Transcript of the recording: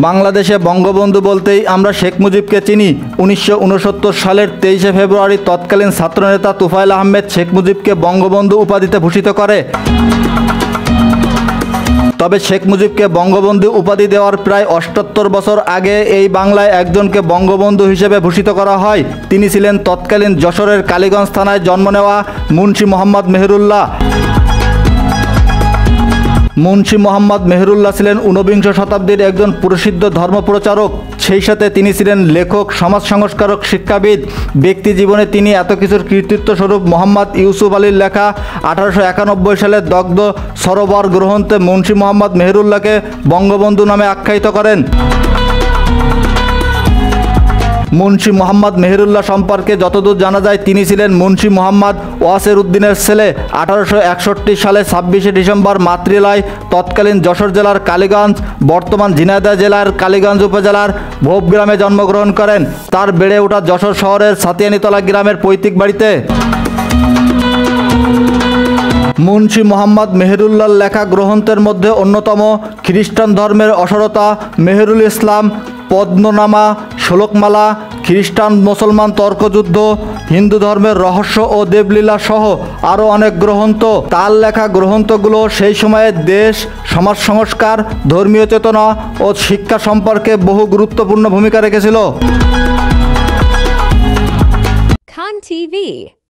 বাংলাদেশে বঙ্গবন্ধু বলতেই আমরা শেখ মুজিবকে চিনি। 1969 সালের 23শে ফেব্রুয়ারি তৎকালীন ছাত্রনেতা তুফাইল আহমেদ শেখ মুজিবকে বঙ্গবন্ধু উপাধিতে ভূষিত করে। তবে শেখ মুজিবকে বঙ্গবন্ধু উপাধি দেওয়ার প্রায় 78 বছর আগে এই বাংলায় একজনকে বঙ্গবন্ধু হিসেবে ভূষিত করা হয়। তিনি ছিলেন তৎকালীন যশোরের কালীগঞ্জ থানায় জন্ম নেওয়া মুন্সি মোহাম্মদ মেহেরুল্লাহ। মুন্সি মোহাম্মদ মেহেরুল্লাহ ছিলেন ঊনবিংশ শতাব্দীর একজন প্রসিদ্ধ ধর্মপ্রচারক। সেই সাথে তিনি ছিলেন লেখক, সমাজ সংস্কারক, শিক্ষাবিদ। ব্যক্তি জীবনে তিনি এত কিছুর কৃতিত্বস্বরূপ মোহাম্মদ ইউসুফ আলীর লেখা 1891 সালের দগ্ধ সরোবর গ্রন্থে মুন্সি মোহাম্মদ মেহেরুল্লাহকে বঙ্গবন্ধু নামে আখ্যায়িত করেন। মুন্সি মোহাম্মদ মেহেরুল্লাহ সম্পর্কে যতদূর জানা যায়, তিনি ছিলেন মুন্সি মোহাম্মদ ওয়াসের উদ্দিনের ছেলে। 1861 সালে 26শে ডিসেম্বর মাতৃলয় তৎকালীন যশোর জেলার কালীগঞ্জ, বর্তমান ঝিনাইদহ জেলার কালীগঞ্জ উপজেলার ভোপ গ্রামে জন্মগ্রহণ করেন। তার বেড়ে ওঠা যশোর শহরের সাতিয়ানীতলা গ্রামের পৈতৃক বাড়িতে। মুন্সি মোহাম্মদ মেহেরুল্লাহর লেখা গ্রন্থের মধ্যে অন্যতম খ্রিস্টান ধর্মের অসারতা, মেহেরুল ইসলাম, পদ্মনামা, শ্লোকমালা, খ্রিস্টান মুসলমান তর্কযুদ্ধ, হিন্দু ধর্মের রহস্য ও দেবলীলা সহ আরও অনেক গ্রন্থ। তার লেখা গ্রন্থগুলো সেই সময়ে দেশ, সমাজ সংস্কার, ধর্মীয় চেতনা ও শিক্ষা সম্পর্কে বহু গুরুত্বপূর্ণ ভূমিকা রেখেছিল। Khan TV